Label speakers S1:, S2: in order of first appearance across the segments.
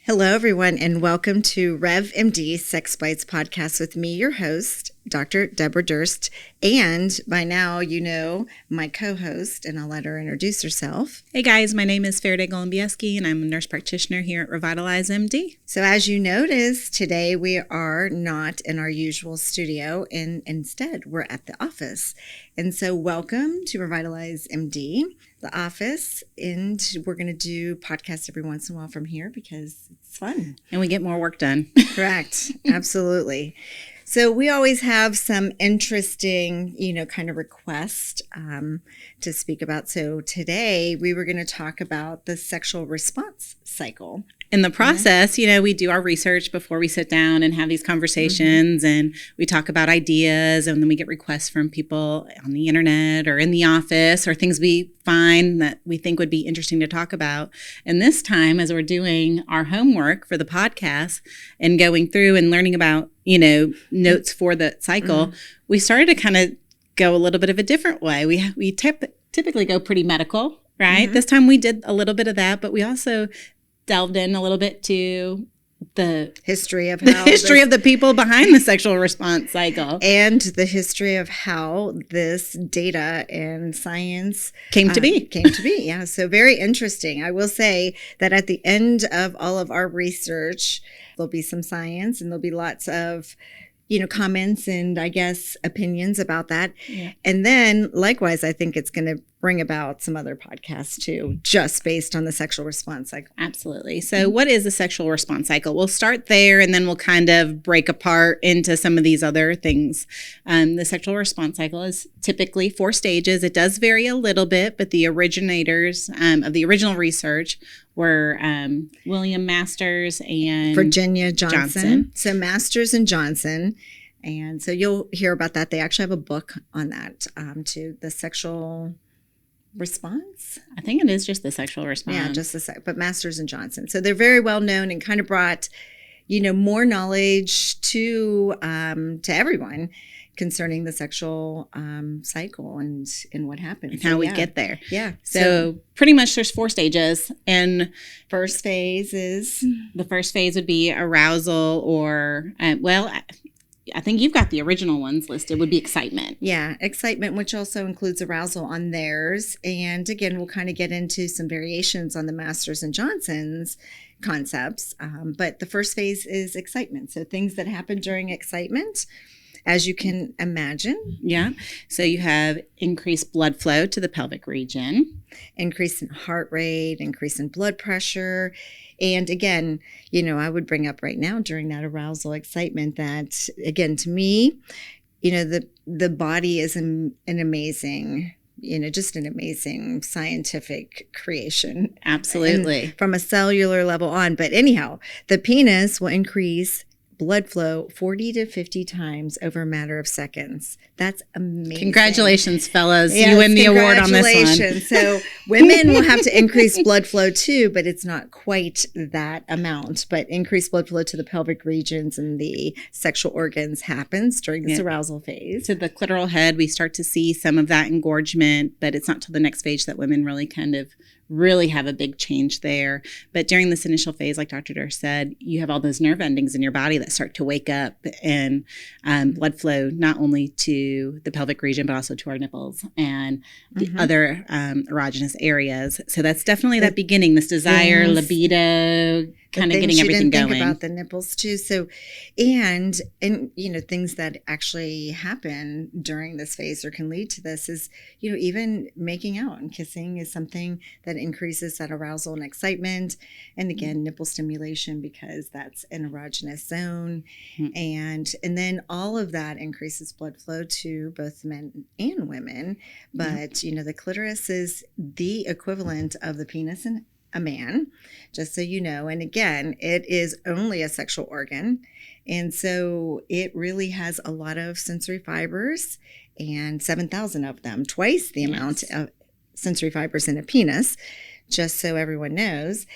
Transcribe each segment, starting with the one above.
S1: Hello, everyone, and welcome to Rev MD Sex Bites podcast with me, your host, Dr. Deborah Durst, and by now you know my co-host, and I'll let her introduce herself.
S2: Hey guys, my name is Faraday Golombieski, and I'm a nurse practitioner here at Revitalize MD.
S1: So as you notice, today we are not in our usual studio, and instead we're at the office. And so welcome to Revitalize MD, the office, and we're going to do podcasts every once in a while from here because it's fun.
S2: And we get more work done.
S1: Correct. Absolutely. So we always have some interesting, kind of requests to speak about. So today we were going to talk about the sexual response cycle.
S2: In the process, we do our research before we sit down and have these conversations, and we talk about ideas, and then we get requests from people on the internet or in the office or things we find that we think would be interesting to talk about. And this time, as we're doing our homework for the podcast and going through and learning about, notes for the cycle, we started to kind of go a little bit of a different way. We typically go pretty medical, right? This time we did a little bit of that, but we also delved in a little bit to the history of the people behind the sexual response cycle
S1: and the history of how this data and science
S2: came to be.
S1: Yeah, so very interesting. I will say that at the end of all of our research, there'll be some science and there'll be lots of comments and I guess opinions about that. Yeah. And then likewise, I think it's going to bring about some other podcasts too, just based on the sexual response cycle.
S2: Absolutely. So what is the sexual response cycle? We'll start there and then we'll kind of break apart into some of these other things. The sexual response cycle is typically 4 stages. It does vary a little bit, but the originators of the original research were William Masters and
S1: Virginia Johnson. So Masters and Johnson. And so you'll hear about that. They actually have a book on that to the sexual response.
S2: I think it is just the sexual response.
S1: Yeah, but Masters and Johnson. So they're very well known and kind of brought, more knowledge to everyone concerning the sexual cycle and what happens.
S2: And how we get there.
S1: Yeah.
S2: So pretty much there's 4 stages. And
S1: the first phase
S2: would be arousal or, I think you've got the original ones listed, would be excitement.
S1: Yeah, excitement, which also includes arousal on theirs. And again, we'll kind of get into some variations on the Masters and Johnson's concepts. But the first phase is excitement. So things that happen during excitement, as you can imagine.
S2: Yeah. So you have increased blood flow to the pelvic region.
S1: Increase in heart rate, increase in blood pressure. And again, I would bring up right now during that arousal excitement that, again, to me, the body is an amazing, just an amazing scientific creation.
S2: Absolutely.
S1: And from a cellular level on. But anyhow, the penis will increase blood flow 40 to 50 times over a matter of seconds. That's amazing.
S2: Congratulations, fellas. Yes, you win the award on this one.
S1: So women will have to increase blood flow too, but it's not quite that amount. But increased blood flow to the pelvic regions and the sexual organs happens during this arousal phase.
S2: To the clitoral head, we start to see some of that engorgement, but it's not till the next phase that women really kind of have a big change there. But during this initial phase, like Dr. Durst said, you have all those nerve endings in your body that start to wake up and blood flow not only to the pelvic region, but also to our nipples and the other erogenous areas. So that's definitely that beginning, this desire, libido, kind of getting everything going.
S1: Think about the nipples too. So, and things that actually happen during this phase or can lead to this is, even making out and kissing is something that increases that arousal and excitement. And again, nipple stimulation, because that's an erogenous zone. And then all of that increases blood flow to both men and women. But, the clitoris is the equivalent of the penis in a man, just so you know. And again, it is only a sexual organ. And so it really has a lot of sensory fibers, and 7,000 of them, twice the amount of sensory fibers in a penis, just so everyone knows.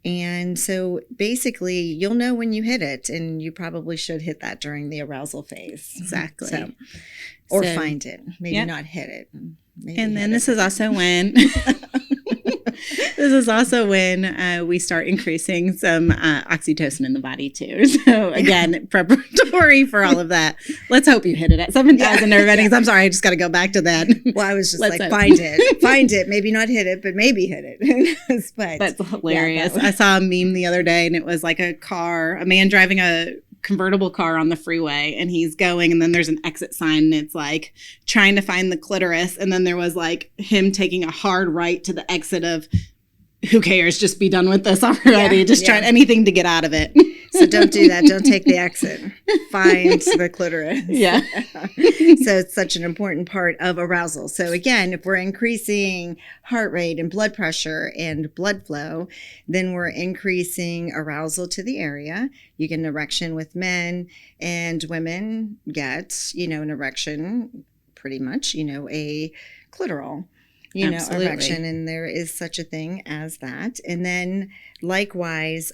S1: And so basically you'll know when you hit it, and you probably should hit that during the arousal phase.
S2: Exactly.
S1: Or find it, maybe not hit it.
S2: And then this is also when This is also when we start increasing some oxytocin in the body too. So again, preparatory for all of that. Let's hope you hit it at 7,000 nerve endings. I'm sorry, I just got to go back to that.
S1: Well, I was just find it, maybe not hit it, but maybe hit it. But
S2: that's hilarious. I saw a meme the other day, and it was like a man driving a convertible car on the freeway, and he's going, and then there's an exit sign, and it's like trying to find the clitoris, and then there was like him taking a hard right to the exit of who cares, just be done with this already, trying anything to get out of it.
S1: So don't do that. Don't take the exit. Find the clitoris.
S2: Yeah.
S1: So it's such an important part of arousal. So again, if we're increasing heart rate and blood pressure and blood flow, then we're increasing arousal to the area. You get an erection with men, and women get, an erection, pretty much, a clitoral.
S2: Absolutely.
S1: Erection, and there is such a thing as that. And then likewise,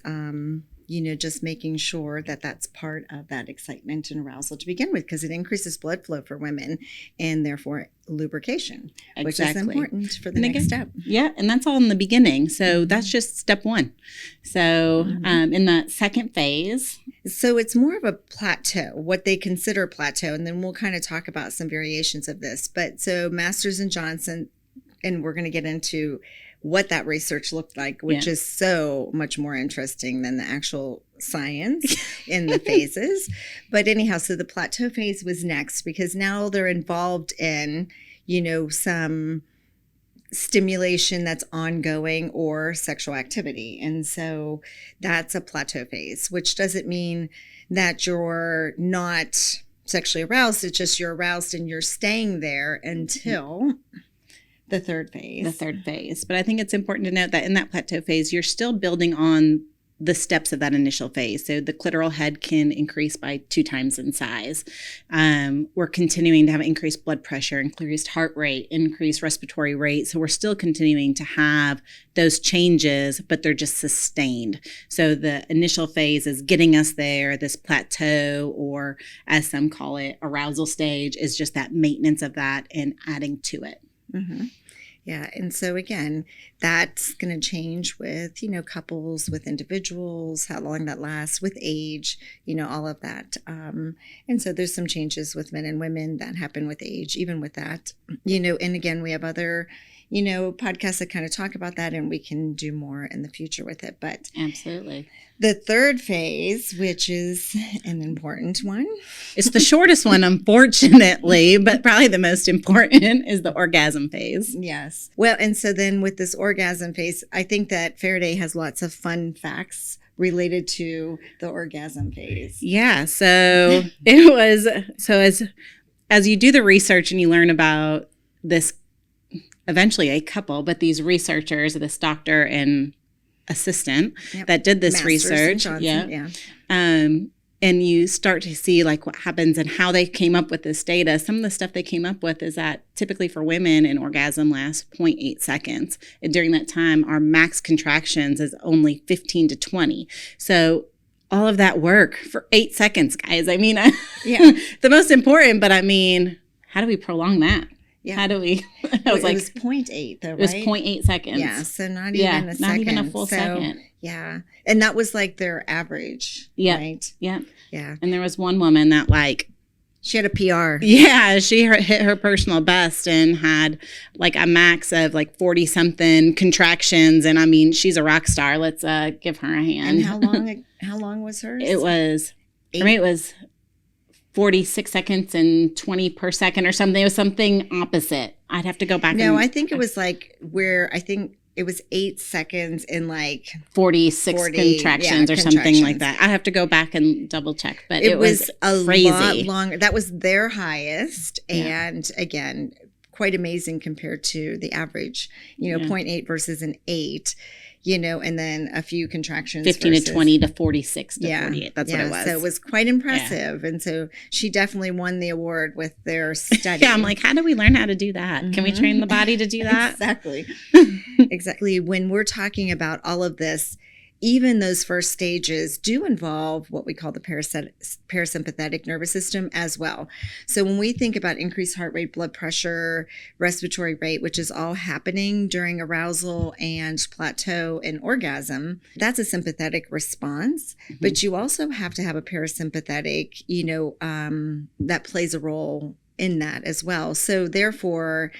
S1: just making sure that that's part of that excitement and arousal to begin with, because it increases blood flow for women and therefore lubrication, which is important for the next step.
S2: Yeah, and that's all in the beginning. So that's just step one. So in that second phase.
S1: So it's more of a plateau, what they consider a plateau, and then we'll kind of talk about some variations of this. But so Masters and Johnson, and we're going to get into what that research looked like, which is so much more interesting than the actual science in the phases. But anyhow, so the plateau phase was next, because now they're involved in, some stimulation that's ongoing or sexual activity. And so that's a plateau phase, which doesn't mean that you're not sexually aroused. It's just you're aroused and you're staying there until the third phase.
S2: But I think it's important to note that in that plateau phase, you're still building on the steps of that initial phase. So the clitoral head can increase by 2 times in size. We're continuing to have increased blood pressure, increased heart rate, increased respiratory rate. So we're still continuing to have those changes, but they're just sustained. So the initial phase is getting us there. This plateau, or as some call it, arousal stage, is just that maintenance of that and adding to it.
S1: Mm-hmm. Yeah. And so again, that's going to change with, couples, with individuals, how long that lasts, with age, all of that. And so there's some changes with men and women that happen with age, even with that, and again, we have other, podcasts that kind of talk about that, and we can do more in the future with it. But
S2: absolutely.
S1: The third phase, which is an important one.
S2: It's the shortest one, unfortunately, but probably the most important is the orgasm phase.
S1: Yes. Well, and so then with this orgasm phase, I think that Faraday has lots of fun facts related to the orgasm phase.
S2: Yeah. So it was, as you do the research and you learn about this, eventually a couple, but these researchers, this doctor and assistant that did this research. And you start to see like what happens and how they came up with this data. Some of the stuff they came up with is that typically for women, an orgasm lasts 0.8 seconds. And during that time, our max contractions is only 15 to 20. So all of that work for 8 seconds, guys. I mean, the most important, but I mean, how do we prolong that?
S1: Yeah.
S2: How do we?
S1: It was 0.8 though, right?
S2: It was 0.8 seconds.
S1: Yeah, so not even a second.
S2: Not even a full second.
S1: Yeah, and that was like their average, right?
S2: Yeah.
S1: Yeah.
S2: And there was one woman that
S1: she had a PR.
S2: Yeah, she hit her personal best and had like a max of like 40-something contractions. And I mean, she's a rock star. Let's give her a hand.
S1: And how long was hers?
S2: It was, for me, it was 46 seconds and 20 per second or something. It was something opposite. I'd have to go back.
S1: No, I think it was I think it was 8 seconds and like
S2: 46 contractions or something like that. I have to go back and double check, but it was
S1: a
S2: crazy.
S1: Lot longer. That was their highest. And again, quite amazing compared to the average, 0.8 versus an 8. And then a few contractions.
S2: 15 to 20 to 46 to 48. That's what it was.
S1: So it was quite impressive. Yeah. And so she definitely won the award with their study.
S2: I'm like, how do we learn how to do that? Mm-hmm. Can we train the body to do that?
S1: Exactly. Exactly. When we're talking about all of this, even those first stages do involve what we call the parasympathetic nervous system as well. So when we think about increased heart rate, blood pressure, respiratory rate, which is all happening during arousal and plateau and orgasm, that's a sympathetic response. But you also have to have a parasympathetic, that plays a role in that as well. So therefore,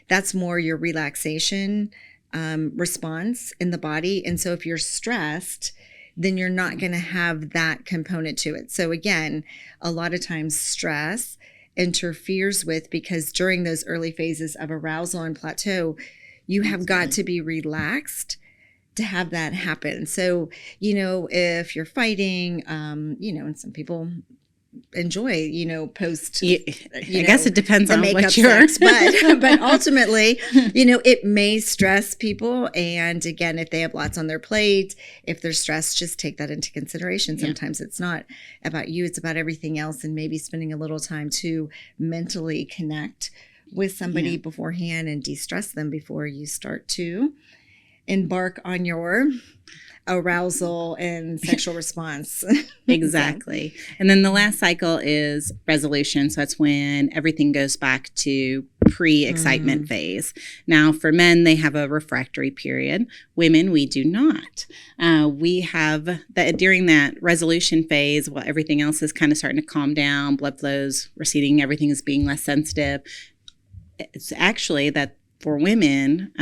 S1: that's more your relaxation response in the body. And so if you're stressed, then you're not going to have that component to it. So again, a lot of times stress interferes with, because during those early phases of arousal and plateau, you have got to be relaxed to have that happen. So, if you're fighting, and some people enjoy, post,
S2: I guess it depends on what you're
S1: sex, but ultimately, it may stress people. And again, if they have lots on their plate, if they're stressed, just take that into consideration. Sometimes it's not about you, it's about everything else, and maybe spending a little time to mentally connect with somebody beforehand and de-stress them before you start to embark on your arousal and sexual response.
S2: Exactly. And then the last cycle is resolution. So that's when everything goes back to pre-excitement phase. Now, for men, they have a refractory period. Women, we do not. We have that during that resolution phase, while everything else is kind of starting to calm down, blood flows receding, everything is being less sensitive. It's actually that for women,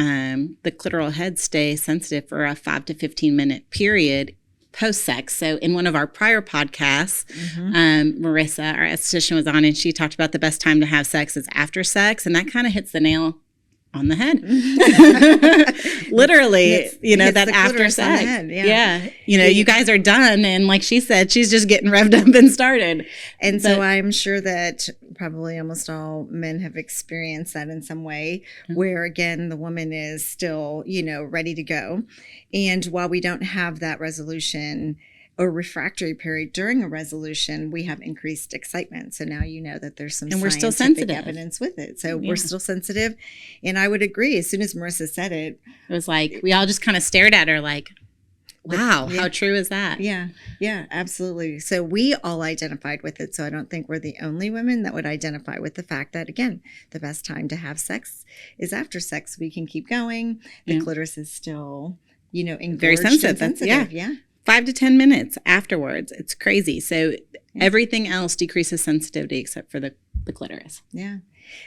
S2: the clitoral head stays sensitive for a 5 to 15 minute period post-sex. So in one of our prior podcasts, Marissa, our esthetician, was on, and she talked about the best time to have sex is after sex. And that kind of hits the nail on the head. Literally, that after sex. You guys are done. And like she said, she's just getting revved up and started.
S1: And so I'm sure that probably almost all men have experienced that in some way, where again, the woman is still, ready to go. And while we don't have that resolution or refractory period during a resolution, we have increased excitement. So now that there's some
S2: and we're still
S1: scientific
S2: sensitive
S1: evidence with it. So we're still sensitive. And I would agree. As soon as Marissa said it,
S2: it was like, we all just kind of stared at her like, wow, how true is that?
S1: Yeah, absolutely. So we all identified with it. So I don't think we're the only women that would identify with the fact that, again, the best time to have sex is after sex. We can keep going. The clitoris is still, engorged
S2: very sensitive.
S1: And sensitive.
S2: 5 to 10 minutes afterwards. It's crazy. So everything else decreases sensitivity except for the clitoris.
S1: Yeah.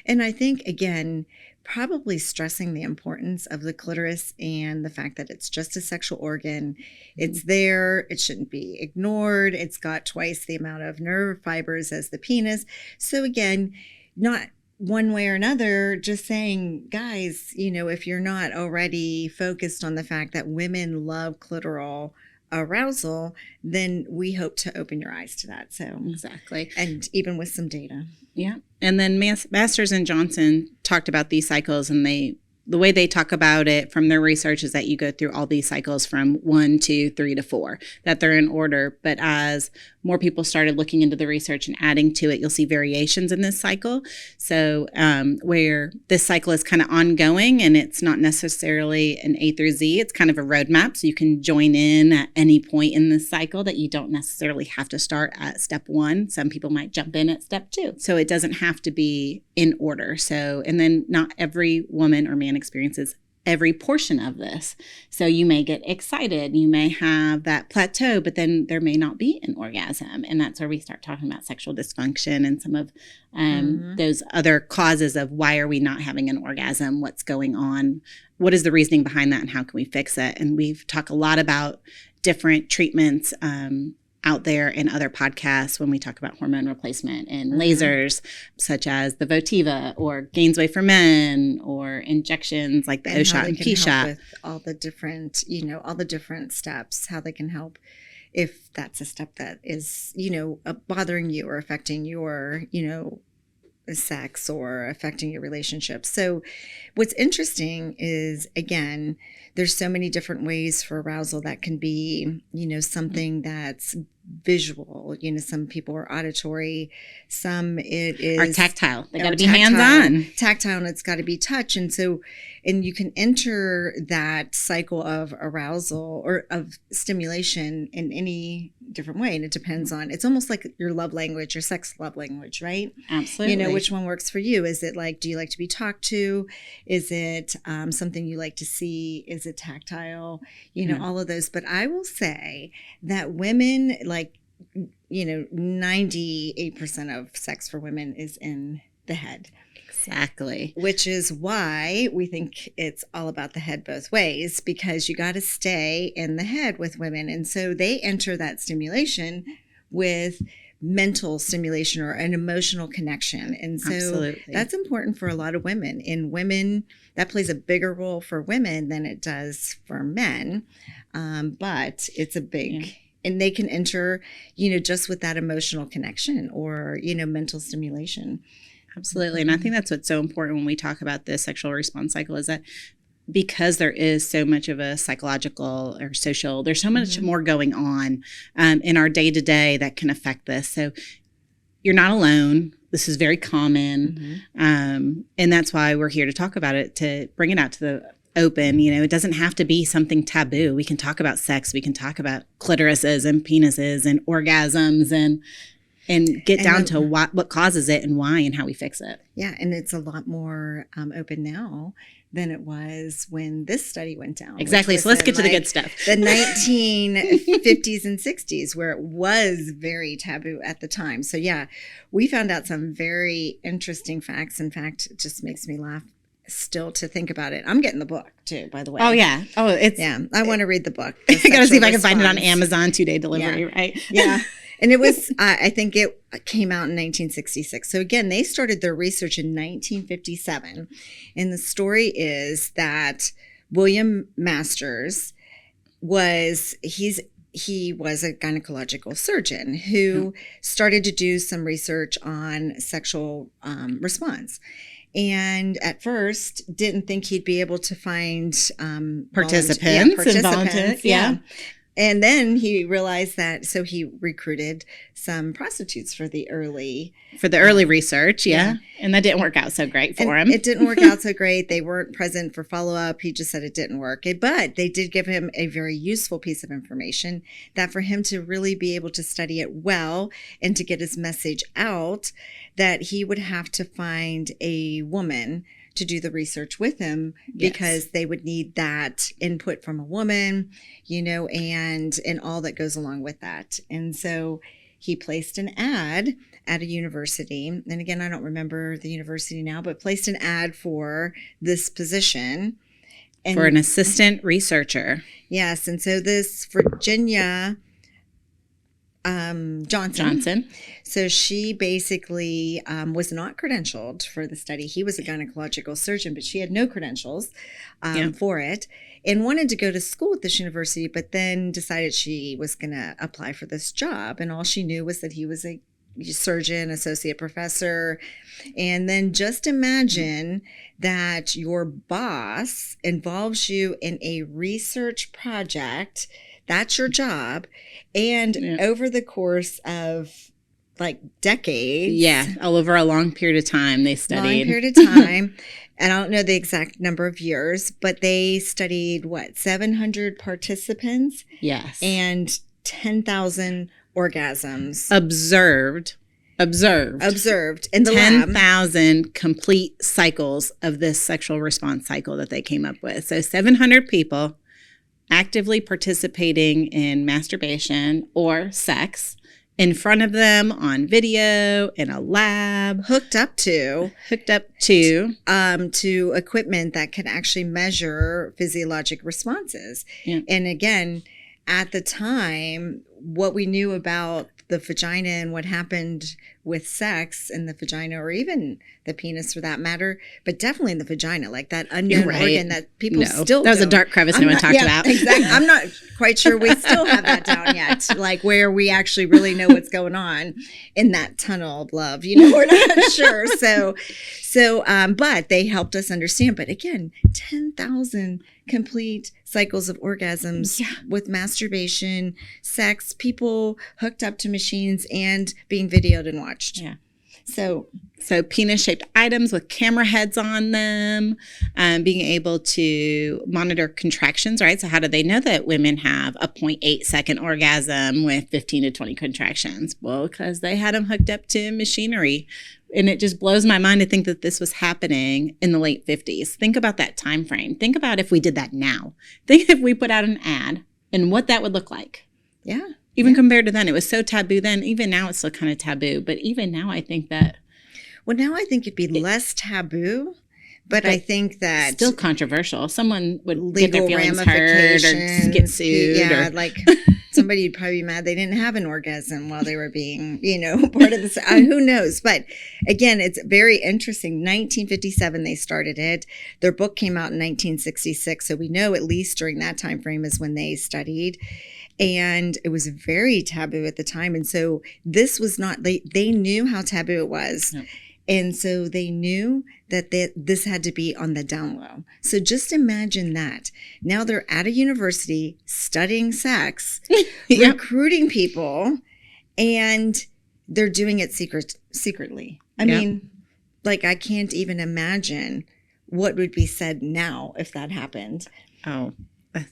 S1: And I think, again, probably stressing the importance of the clitoris and the fact that it's just a sexual organ. It's there. It shouldn't be ignored. It's got twice the amount of nerve fibers as the penis. So again, not one way or another, just saying, guys, if you're not already focused on the fact that women love clitoral arousal, then we hope to open your eyes to that. So
S2: exactly.
S1: And even with some data.
S2: Yeah. And then Masters and Johnson talked about these cycles, and the way they talk about it from their research is that you go through all these cycles from 1, 2, 3 to 4, that they're in order. But as more people started looking into the research and adding to it, you'll see variations in this cycle. So where this cycle is kind of ongoing and it's not necessarily an A through Z, it's kind of a roadmap. So you can join in at any point in this cycle, that you don't necessarily have to start at step 1. Some people might jump in at step 2. So it doesn't have to be in order. So, and then not every woman or man experiences every portion of this. So you may get excited, you may have that plateau, but then there may not be an orgasm. And that's where we start talking about sexual dysfunction and some of those other causes of why are we not having an orgasm, what's going on, what is the reasoning behind that, and how can we fix it. And we've talked a lot about different treatments out there in other podcasts when we talk about hormone replacement and lasers, such as the Votiva or Gainsway for Men, or injections like the O-Shot and P-Shot.
S1: With all the different, all the different steps, how they can help if that's a step that is, bothering you or affecting your, sex or affecting your relationship. So what's interesting is, again, there's so many different ways for arousal that can be, something that's visual. Some people are auditory, some it is
S2: or tactile. They got to be
S1: tactile,
S2: hands-on.
S1: Tactile, and it's got to be touch. And you can enter that cycle of arousal or of stimulation in any different way. And it depends on, it's almost like your love language, your sex love language, right?
S2: Absolutely.
S1: Which one works for you? Is it like, do you like to be talked to? Is it something you like to see? Is it tactile? All of those. But I will say that women, 98% of sex for women is in the head.
S2: Exactly.
S1: Which is why we think it's all about the head both ways, because you got to stay in the head with women. And so they enter that stimulation with mental stimulation or an emotional connection. And so
S2: Absolutely.
S1: That's important for a lot of women. In women, that plays a bigger role for women than it does for men. But it's a big... And they can enter, just with that emotional connection or, mental stimulation.
S2: Absolutely. And I think that's what's so important when we talk about the sexual response cycle, is that because there is so much of a psychological or social, there's so much more going on in our day-to-day that can affect this. So you're not alone. This is very common. And that's why we're here to talk about it, to bring it out to the open. It doesn't have to be something taboo. We can talk about sex. We can talk about clitorises and penises and orgasms and get down to what causes it and why and how we fix it.
S1: Yeah, and it's a lot more open now than it was when this study went down.
S2: Exactly. So let's get to the good stuff.
S1: The 1950s and 60s, where it was very taboo at the time. So yeah, we found out some very interesting facts. In fact, it just makes me laugh still to think about it. I'm getting the book too, by the way.
S2: Oh yeah. Oh,
S1: I want to read the book.
S2: I gotta see if I can find it on Amazon 2-day delivery, right?
S1: Yeah. And it was, I think it came out in 1966. So again, they started their research in 1957. And the story is that William Masters he was a gynecological surgeon who started to do some research on sexual response. And at first didn't think he'd be able to find
S2: participants and volunteers. Yeah.
S1: And then he realized that, so he recruited some prostitutes for the early
S2: research. Yeah. And that didn't work out so great for him.
S1: It didn't work out so great. They weren't present for follow-up. He just said it didn't work. But they did give him a very useful piece of information that for him to really be able to study it well and to get his message out, that he would have to find a woman to do the research with him, because they would need that input from a woman, and all that goes along with that. And so he placed an ad at a university. And again, I don't remember the university now, but placed an ad for this position. And
S2: for an assistant researcher.
S1: Yes. And so this Virginia Johnson. So she basically was not credentialed for the study. He was a gynecological surgeon, but she had no credentials for it, and wanted to go to school at this university, but then decided she was going to apply for this job. And all she knew was that he was a surgeon, associate professor. And then just imagine that your boss involves you in a research project. That's your job. And over the course of decades.
S2: Yeah, all over a long period of time they studied.
S1: Long period of time. And I don't know the exact number of years, but they studied 700 participants?
S2: Yes.
S1: And 10,000 orgasms.
S2: Observed in the lab. 10,000 complete cycles of this sexual response cycle that they came up with. So 700 people actively participating in masturbation or sex in front of them on video in a lab, hooked up to equipment that could actually measure physiologic responses. Yeah. And
S1: again, at the time, what we knew about the vagina and what happened with sex in the vagina, or even the penis for that matter, but definitely in the vagina, like that unknown organ that people still
S2: that was a dark crevice no one talked about.
S1: Exactly. I'm not quite sure we still have that down yet, like where we actually really know what's going on in that tunnel of love. We're not sure. But they helped us understand. But again, 10,000 complete cycles of orgasms with masturbation, sex, people hooked up to machines, and being videoed and watched.
S2: Yeah.
S1: So
S2: penis-shaped items with camera heads on them, being able to monitor contractions, right? So how do they know that women have a 0.8 second orgasm with 15 to 20 contractions? Well, because they had them hooked up to machinery. And it just blows my mind to think that this was happening in the late 50s. Think about that time frame. Think about if we did that now. Think if we put out an ad and what that would look like.
S1: Yeah.
S2: Even compared to then, it was so taboo then. Even now, it's still kind of taboo. But even now, I think that...
S1: Well, now I think it'd be less taboo, but I think that...
S2: Still controversial. Someone would get their feelings hurt or get sued.
S1: Yeah, like somebody would probably be mad they didn't have an orgasm while they were being, part of this. Who knows? But again, it's very interesting. 1957, they started it. Their book came out in 1966. So we know at least during that time frame is when they studied. And it was very taboo at the time. And so this was not, they knew how taboo it was. Yep. And so they knew that this had to be on the down low. So just imagine that. Now they're at a university studying sex, recruiting people, and they're doing it secretly. I mean, like I can't even imagine what would be said now if that happened.
S2: Oh,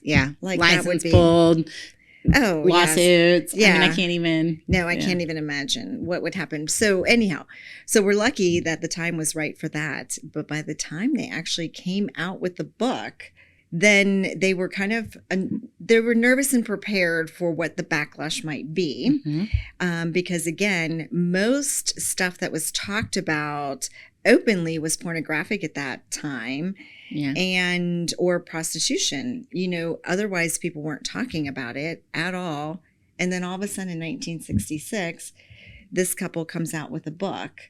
S2: yeah.
S1: Like
S2: license
S1: that would be
S2: pulled.
S1: Oh,
S2: lawsuits.
S1: Yes.
S2: I mean, I can't even.
S1: No, I can't even imagine what would happen. So anyhow, we're lucky that the time was right for that. But by the time they actually came out with the book, then they were they were nervous and prepared for what the backlash might be. Mm-hmm. Because again, most stuff that was talked about openly was pornographic at that time. Yeah. Or prostitution, otherwise people weren't talking about it at all. And then all of a sudden in 1966, this couple comes out with a book.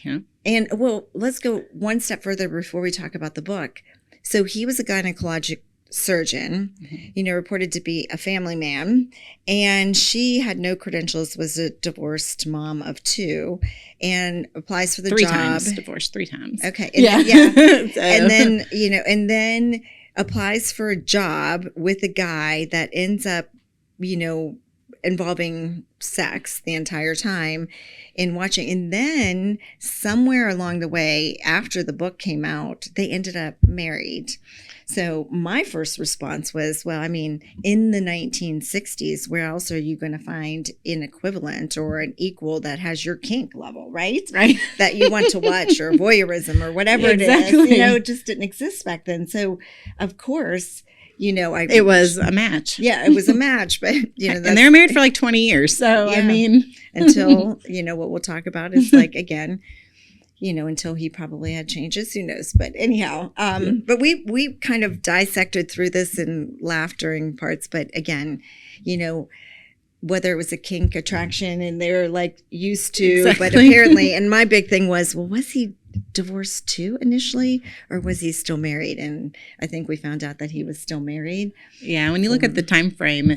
S1: Yeah. And well, let's go one step further before we talk about the book. So he was a gynecologic surgeon, reported to be a family man, and she had no credentials, was a divorced mom of 2, and applies for the job.
S2: Divorced 3 times.
S1: Okay. And so. And then applies for a job with a guy that ends up, involving sex the entire time in watching. And then somewhere along the way, after the book came out, they ended up married. So my first response was, well, I mean, in the 1960s, where else are you going to find an equivalent or an equal that has your kink level, right? Right. That you want to watch, or voyeurism or whatever it is. It just didn't exist back then. So, of course, it
S2: was a match.
S1: Yeah, it was a match. But,
S2: and they were married for like 20 years. So, yeah. I mean.
S1: Until, what we'll talk about is like, again, until he probably had changes, who knows? But anyhow, but we kind of dissected through this and laughed during parts. But again, whether it was a kink attraction and they were like used to, but apparently, and my big thing was, well, was he divorced too initially, or was he still married? And I think we found out that he was still married.
S2: Yeah, when you look at the time frame,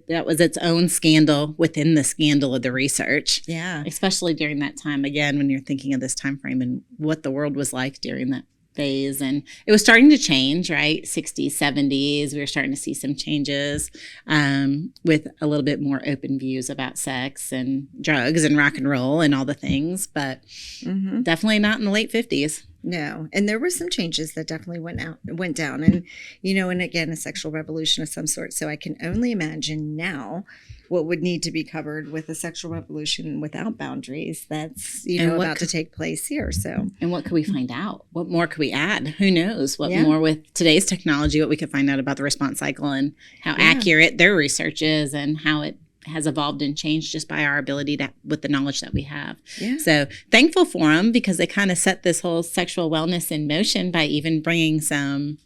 S2: that was its own scandal within the scandal of the research.
S1: Yeah,
S2: especially during that time. Again, when you're thinking of this time frame and what the world was like during that phase, and it was starting to change, right? 60s, 70s, we were starting to see some changes with a little bit more open views about sex and drugs and rock and roll and all the things, but definitely not in the late 50s.
S1: No, and there were some changes that definitely went down, and and again, a sexual revolution of some sort. So I can only imagine now what would need to be covered with a sexual revolution without boundaries that's about to take place here. So,
S2: and what could we find out? What more could we add? Who knows? What more with today's technology? What we could find out about the response cycle and how accurate their research is, and how it has evolved and changed just by our ability to, with the knowledge that we have. Yeah. So thankful for them, because they kind of set this whole sexual wellness in motion by even bringing some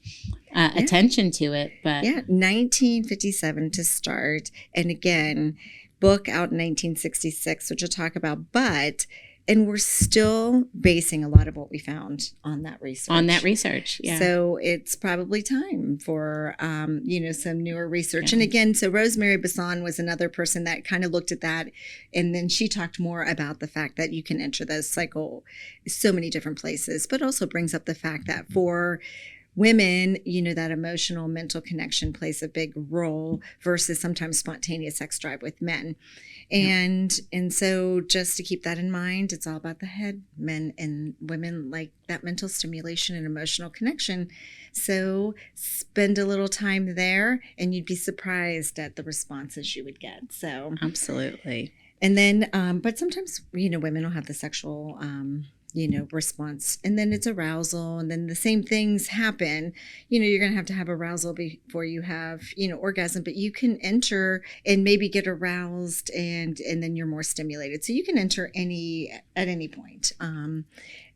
S2: attention to it. But
S1: 1957 to start. And again, book out in 1966, which we'll talk about. But And we're still basing a lot of what we found on that research.
S2: Yeah.
S1: So it's probably time for, some newer research. Yeah. And again, so Rosemary Basson was another person that kind of looked at that. And then she talked more about the fact that you can enter the cycle so many different places, but also brings up the fact that for women, that emotional, mental connection plays a big role versus sometimes spontaneous sex drive with men. And so just to keep that in mind, it's all about the head. Men and women like that mental stimulation and emotional connection. So spend a little time there and you'd be surprised at the responses you would get. So
S2: absolutely.
S1: And then, but sometimes, women will have the sexual, response, and then it's arousal, and then the same things happen. You're going to have arousal before you have, orgasm, but you can enter and maybe get aroused and then you're more stimulated. So you can enter at any point.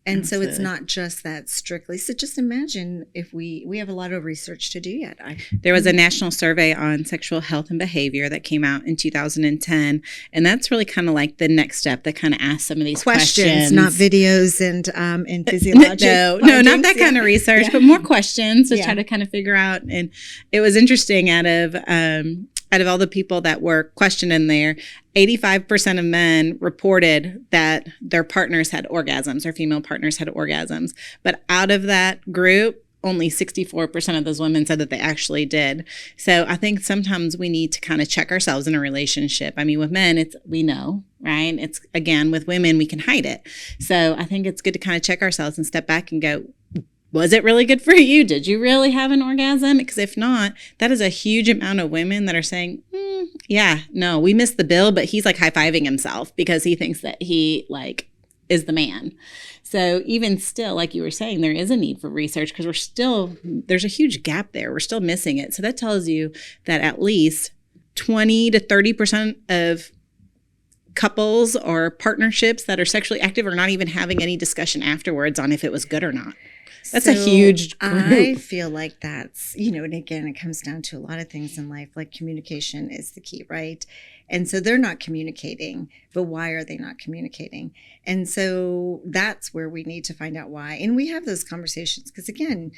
S1: And so it's not just that strictly. So just imagine if we have a lot of research to do yet.
S2: There was a national survey on sexual health and behavior that came out in 2010. And that's really kind of like the next step that kind of asks some of these questions.
S1: Not videos and physiologic.
S2: No, not that kind of research, but more questions to try to kind of figure out. And it was interesting out of all the people that were questioned in there, 85% of men reported that their partners had orgasms, or female partners had orgasms. But out of that group, only 64% of those women said that they actually did. So I think sometimes we need to kind of check ourselves in a relationship. I mean, with men, we know, right? It's, again, with women, we can hide it. So I think it's good to kind of check ourselves and step back and go, was it really good for you? Did you really have an orgasm? Because if not, that is a huge amount of women that are saying, we missed the bill, but he's like high-fiving himself because he thinks that he is the man. So even still, like you were saying, there is a need for research because there's a huge gap there. We're still missing it. So that tells you that at least 20 to 30% of couples or partnerships that are sexually active are not even having any discussion afterwards on if it was good or not. That's a huge group.
S1: I feel like that's, and again, it comes down to a lot of things in life, like communication is the key, right? And so they're not communicating, but why are they not communicating? And so that's where we need to find out why. And we have those conversations because, again,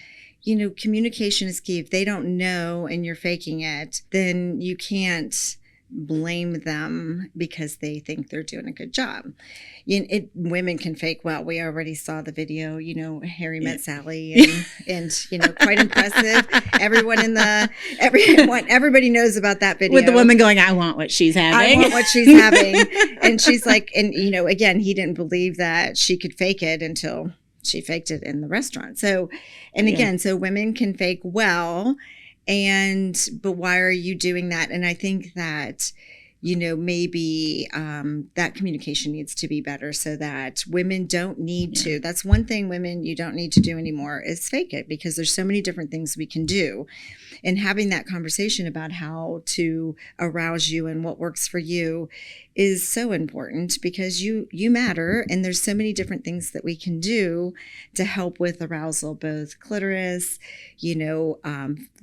S1: communication is key. If they don't know and you're faking it, then you can't blame them because they think they're doing a good job. Women can fake well. We already saw the video, Harry Met Sally and quite impressive. Everybody knows about that video.
S2: With the woman going, I want what she's having.
S1: I want what she's having. And she's like, and again, he didn't believe that she could fake it until she faked it in the restaurant. So, and again, so women can fake well. But why are you doing that? And I think that, maybe that communication needs to be better so that women don't need to. That's one thing women you don't need to do anymore is fake it because there's so many different things we can do. And having that conversation about how to arouse you and what works for you is so important because you matter. And there's so many different things that we can do to help with arousal, both clitoris,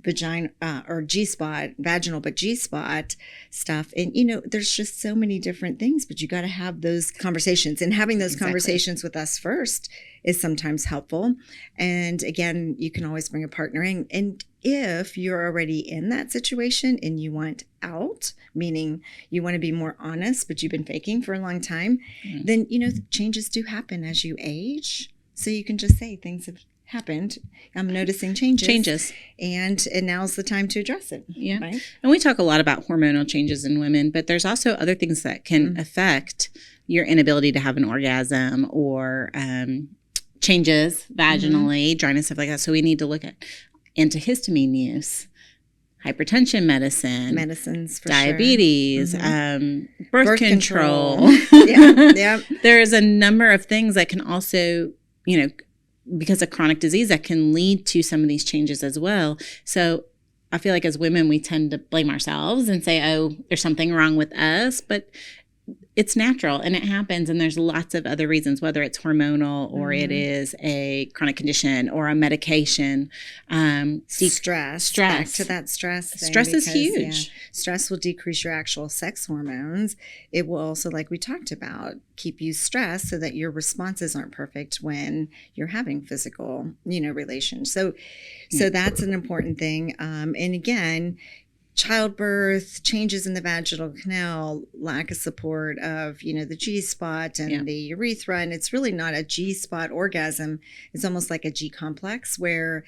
S1: vagina or G-spot, vaginal, but G-spot stuff. And, there's just so many different things, but you got to have those conversations, and having those conversations with us first is sometimes helpful. And again, you can always bring a partner in. And if you're already in that situation and you want out, meaning you want to be more honest, but you've been faking for a long time, then, changes do happen as you age. So you can just say things have happened. I'm noticing changes. And now's the time to address it.
S2: Yeah.
S1: Right?
S2: And we talk a lot about hormonal changes in women, but there's also other things that can affect your inability to have an orgasm or changes vaginally, dryness, stuff like that. So we need to look at antihistamine use, hypertension medicines for diabetes, birth control.
S1: Yeah.
S2: There is a number of things that can also, because of chronic disease that can lead to some of these changes as well. So I feel like as women, we tend to blame ourselves and say, oh, there's something wrong with us. But it's natural and it happens. And there's lots of other reasons, whether it's hormonal or it is a chronic condition or a medication.
S1: Stress. Back to that stress thing.
S2: Stress is huge.
S1: Stress will decrease your actual sex hormones. It will also, like we talked about, keep you stressed so that your responses aren't perfect when you're having physical, relations. So that's an important thing. And again, childbirth, changes in the vaginal canal, lack of support of, the G-spot and the urethra. And it's really not a G-spot orgasm. It's almost like a G-complex where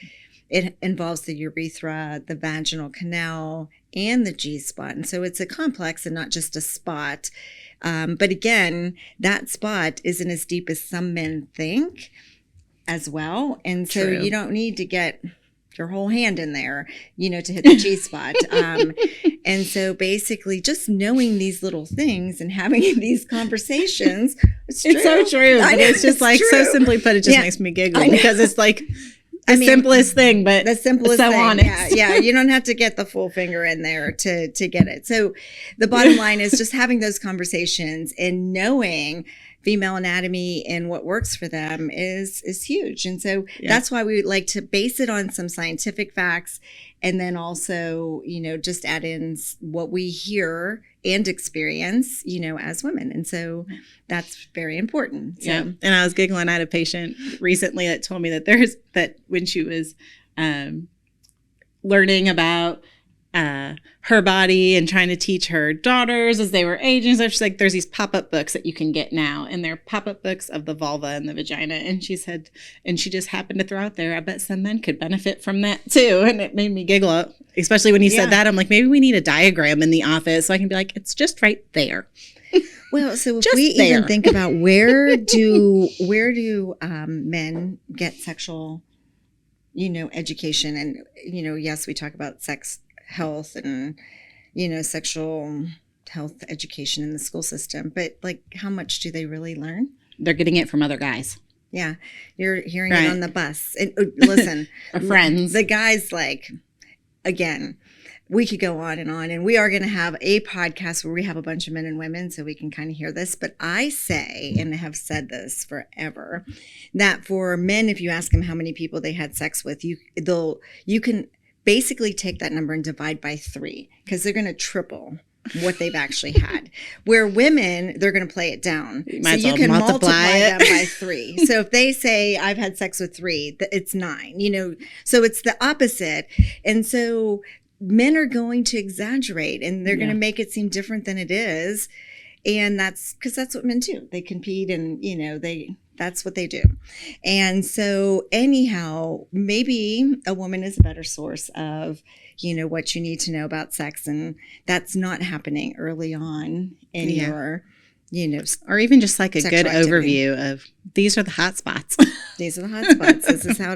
S1: it involves the urethra, the vaginal canal, and the G-spot. And so it's a complex and not just a spot. But again, that spot isn't as deep as some men think as well. And so you don't need to get your whole hand in there, to hit the G-spot. And so basically just knowing these little things and having these conversations, it's so true.
S2: But it's just like, so simply put, it just makes me giggle because it's like the simplest thing, but
S1: the simplest
S2: so
S1: thing.
S2: Honest.
S1: Yeah. You don't have to get the full finger in there to get it. So the bottom line is just having those conversations and knowing female anatomy and what works for them is huge. And so that's why we like to base it on some scientific facts and then also, just add in what we hear and experience, as women. And so that's very important. So.
S2: Yeah. And I was giggling. I had a patient recently that told me that when she was learning about her body and trying to teach her daughters as they were aging. So she's like, there's these pop-up books that you can get now, and they're pop-up books of the vulva and the vagina. And she said, and she just happened to throw out there, I bet some men could benefit from that too. And it made me giggle, especially when you said that. I'm like, maybe we need a diagram in the office so I can be like, it's just right there.
S1: Well, so if we even think about where do men get sexual, education, and yes, we talk about sex health and sexual health education in the school system, but like, how much do they really learn?
S2: They're getting it from other guys.
S1: Yeah, you're hearing it on the bus. And listen,
S2: our friends,
S1: the guys, like, again, we could go on, and we are going to have a podcast where we have a bunch of men and women so we can kind of hear this. But I say, and have said this forever, that for men, if you ask them how many people they had sex with, you can basically take that number and divide by 3 because they're going to triple what they've actually had. Where women, they're going to play it down. So you can multiply them by 3. So if they say I've had sex with 3, it's 9, so it's the opposite. And so men are going to exaggerate and they're going to make it seem different than it is. And that's because that's what men do. They compete and, that's what they do. And so anyhow, maybe a woman is a better source of, what you need to know about sex. And that's not happening early on in your,
S2: or even just like a good overview of these are the hot spots.
S1: These are the hot spots. This is how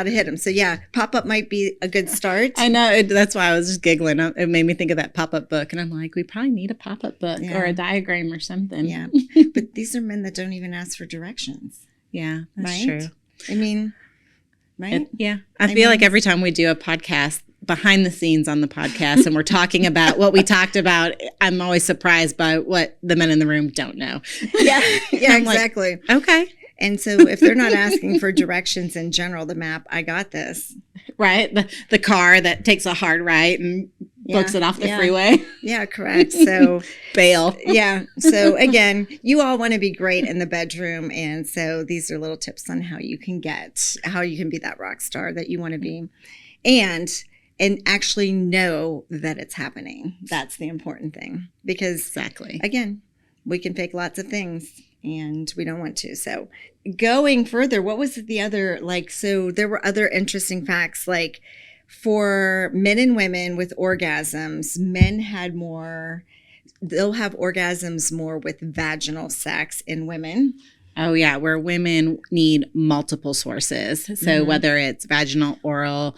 S1: to hit them. So pop-up might be a good start.
S2: I know. That's why I was just giggling. It made me think of that pop-up book. And I'm like, we probably need a pop-up book or a diagram or something.
S1: Yeah. But these are men that don't even ask for directions.
S2: Yeah, that's
S1: right?
S2: true.
S1: I mean, right?
S2: I feel like every time we do a podcast, behind the scenes on the podcast, and we're talking about what we talked about, I'm always surprised by what the men in the room don't know.
S1: Yeah, exactly.
S2: Like, okay.
S1: And so if they're not asking for directions in general, the map, I got this.
S2: Right. The car that takes a hard right and books it off the freeway.
S1: Yeah, correct. So
S2: bail.
S1: Yeah. So again, you all want to be great in the bedroom. And so these are little tips on how you can be that rock star that you want to be. And actually know that it's happening. That's the important thing. Because again, we can fake lots of things and we don't want to. So going further, what was the other, so there were other interesting facts, like for men and women with orgasms, men they'll have orgasms more with vaginal sex in women.
S2: Oh, yeah, where women need multiple sources. So whether it's vaginal, oral,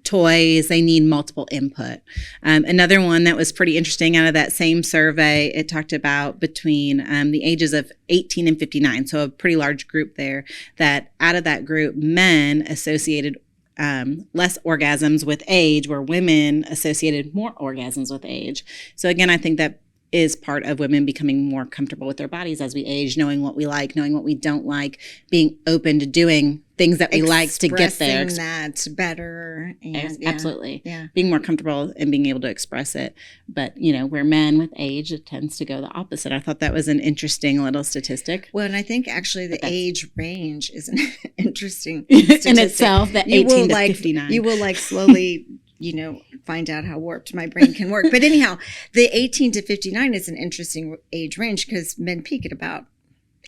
S2: toys, they need multiple input. Another one that was pretty interesting out of that same survey, it talked about between the ages of 18 and 59, so a pretty large group there, that out of that group, men associated less orgasms with age, where women associated more orgasms with age. So again, I think that is part of women becoming more comfortable with their bodies as we age, knowing what we like, knowing what we don't like, being open to doing things that we like to get there.
S1: Expressing that better. And,
S2: absolutely.
S1: Yeah.
S2: Being more comfortable and being able to express it. But, you know, where men with age, it tends to go the opposite. I thought that was an interesting little statistic.
S1: Well, and I think actually the age range is an interesting statistic.
S2: In itself, that 18 to 59.
S1: You will like slowly, you know, find out how warped my brain can work. But anyhow, the 18 to 59 is an interesting age range because men peak at about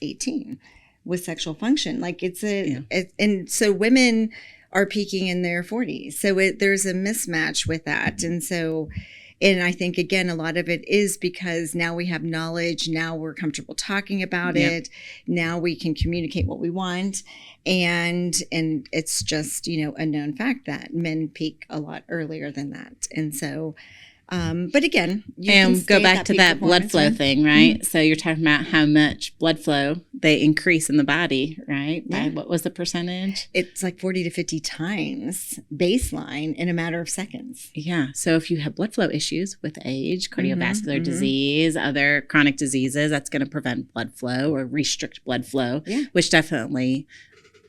S1: 18 with sexual function. Like and so women are peaking in their 40s. So there's a mismatch with that. And I think, again, a lot of it is because now we have knowledge. Now we're comfortable talking about it. Now we can communicate what we want. And it's just, you know, a known fact that men peak a lot earlier than that. And so, but again, you can
S2: go back to that blood flow thing, right?
S1: Mm-hmm.
S2: So you're talking about how much blood flow they increase in the body, right?
S1: Yeah.
S2: What was the percentage?
S1: It's like 40 to 50 times baseline in a matter of seconds.
S2: Yeah. So if you have blood flow issues with age, cardiovascular disease, other chronic diseases, that's going to prevent blood flow or restrict blood flow, which definitely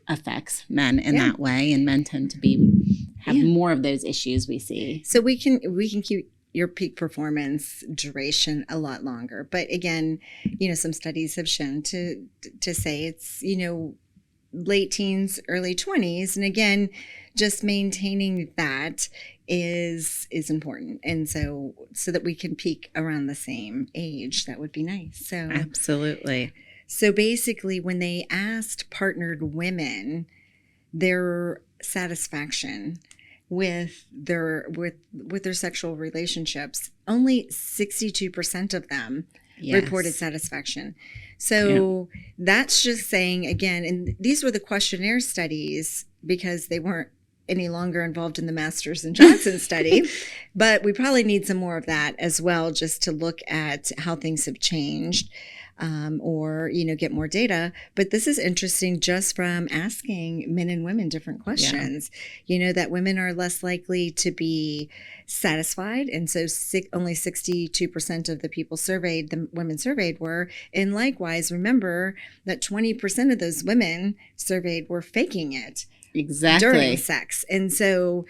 S2: affects men in that way. And men tend to have more of those issues we see.
S1: So we can keep your peak performance duration a lot longer. But again, you know, some studies have shown to say it's, you know, late teens, early 20s. And again, just maintaining that is important. And so that we can peak around the same age, that would be nice. So
S2: absolutely.
S1: So basically when they asked partnered women their satisfaction with their sexual relationships, only 62% of them reported satisfaction. So that's just saying, again, and these were the questionnaire studies because they weren't any longer involved in the Masters and Johnson study, but we probably need some more of that as well, just to look at how things have changed. Or, you know, get more data. But this is interesting just from asking men and women different questions, you know, that women are less likely to be satisfied. And so only 62% of the people surveyed, the women surveyed were. And likewise, remember that 20% of those women surveyed were faking it.
S2: Exactly.
S1: During sex. And so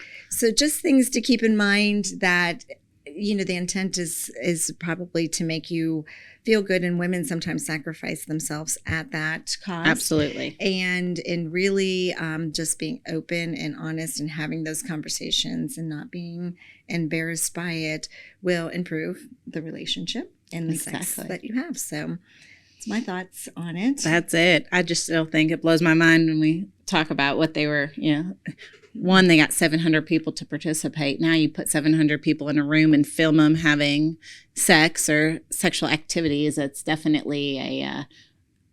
S1: just things to keep in mind that, you know, the intent is probably to make you feel good, and women sometimes sacrifice themselves at that cost.
S2: Absolutely.
S1: And really just being open and honest and having those conversations and not being embarrassed by it will improve the relationship and the sex that you have. So that's my thoughts on it.
S2: That's it. I just still think it blows my mind when we talk about what they were, you know. One, they got 700 people to participate. Now you put 700 people in a room and film them having sex or sexual activities. It's definitely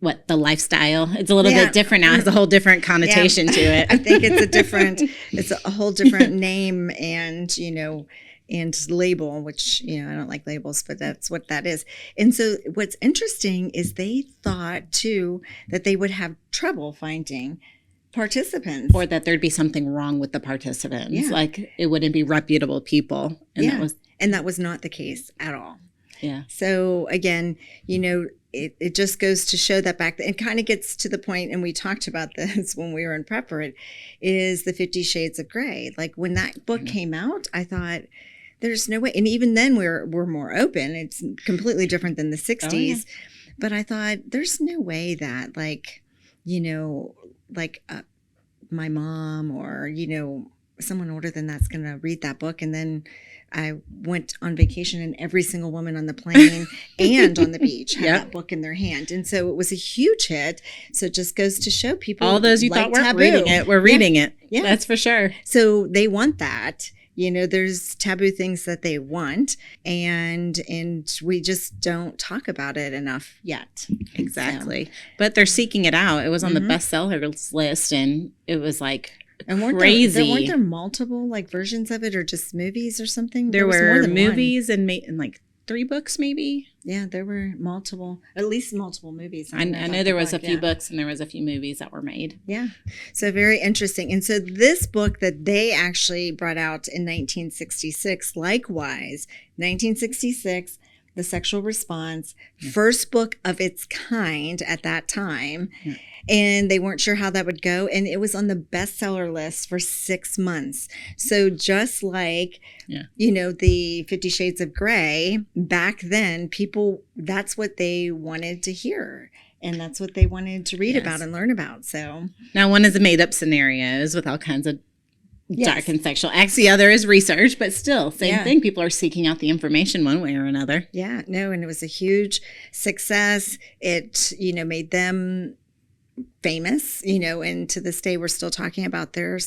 S2: the lifestyle. It's a little bit different now. It has a whole different connotation to it.
S1: I think it's a whole different name and, you know, and label, which, you know, I don't like labels, but that's what that is. And so what's interesting is they thought too that they would have trouble finding participants,
S2: or that there'd be something wrong with the participants, like it wouldn't be reputable people, and
S1: that was not the case at all.
S2: So
S1: again, you know, it just goes to show that back, it kind of gets to the point, and we talked about this when we were in prep for it, is the 50 Shades of Grey. Like when that book came out, I thought there's no way, and even then we're more open. It's completely different than the 60s, but I thought there's no way that, like, you know, like my mom or, you know, someone older than that's going to read that book. And then I went on vacation and every single woman on the plane and on the beach had that book in their hand. And so it was a huge hit. So it just goes to show people.
S2: All those you thought weren't reading it were reading it. Yeah. That's for sure.
S1: So they want that. You know, there's taboo things that they want, and we just don't talk about it enough yet.
S2: Exactly. So. But they're seeking it out. It was on the bestsellers list, and it was like crazy.
S1: Weren't there multiple like versions of it, or just movies or something?
S2: There were movies and like 3 books maybe.
S1: Yeah, there were at least multiple movies.
S2: I know there was a few books and there was a few movies that were made.
S1: Yeah. So very interesting. And so this book that they actually brought out in 1966, likewise, 1966, The Sexual Response, first book of its kind at that time. Yeah. And they weren't sure how that would go. And it was on the bestseller list for 6 months. So just like, the 50 Shades of Grey, back then, people, that's what they wanted to hear. And that's what they wanted to read about and learn about. So
S2: now one is a made up scenarios with all kinds of dark and sexual acts. The other is research, but still, same thing. People are seeking out the information one way or another.
S1: Yeah, no, and it was a huge success. It, made them famous, and to this day, we're still talking about their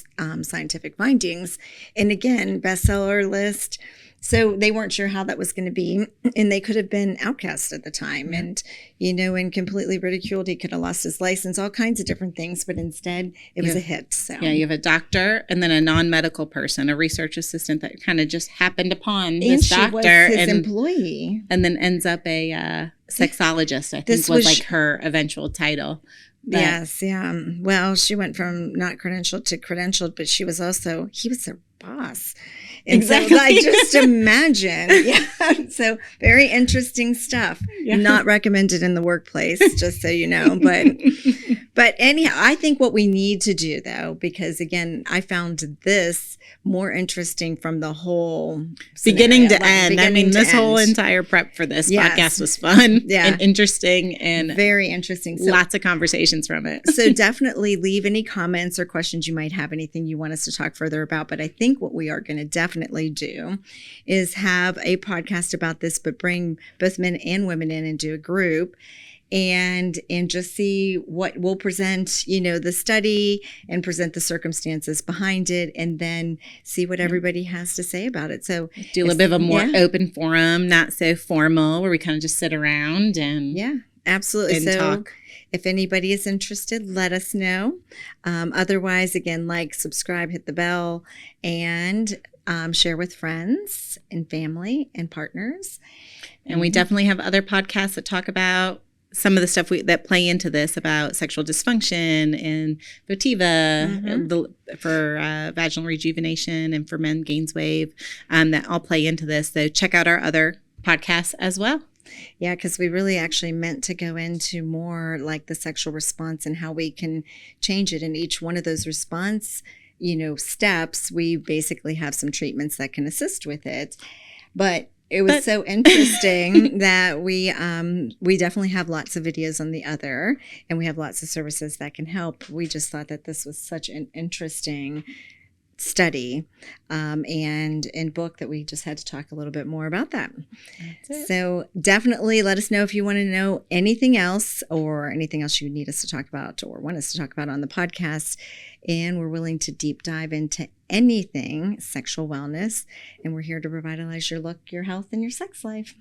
S1: scientific findings. And again, bestseller list. So they weren't sure how that was going to be. And they could have been outcast at the time and, and completely ridiculed. He could have lost his license, all kinds of different things. But instead, it was a hit. So
S2: yeah, you have a doctor and then a non-medical person, a research assistant that kind of just happened upon this doctor.
S1: And she was his employee.
S2: And then ends up a sexologist, I think was like her eventual title. But
S1: yes, yeah. Well, she went from not credentialed to credentialed, but he was her boss. And
S2: exactly.
S1: So just imagine. Yeah. So very interesting stuff. Yeah. Not recommended in the workplace, just so you know. But anyhow, I think what we need to do though, because again, I found this more interesting from the whole
S2: beginning to end. I mean, this whole entire prep for this podcast was fun and interesting and
S1: very interesting. So,
S2: lots of conversations from it.
S1: So definitely leave any comments or questions you might have, anything you want us to talk further about. But I think what we are going to definitely do is have a podcast about this, but bring both men and women in and do a group. And just see what we'll present, the study and present the circumstances behind it, and then see what everybody has to say about it. So
S2: do a little bit of a more open forum, not so formal, where we kind of just sit around and
S1: absolutely
S2: and talk.
S1: If anybody is interested, let us know. Otherwise, again, subscribe, hit the bell, and share with friends and family and partners.
S2: And we definitely have other podcasts that talk about some of the stuff that play into this, about sexual dysfunction and votiva for vaginal rejuvenation, and for men, Gainswave, that all play into this. So check out our other podcasts as well.
S1: Yeah, because we really actually meant to go into more like the sexual response and how we can change it. In each one of those response, steps, we basically have some treatments that can assist with it. But it was so interesting that we definitely have lots of videos on the other, and we have lots of services that can help. We just thought that this was such an interesting study and book that we just had to talk a little bit more about that. So definitely let us know if you want to know anything else or anything else you need us to talk about or want us to talk about on the podcast. And we're willing to deep dive into anything sexual wellness. And we're here to revitalize your look, your health, and your sex life.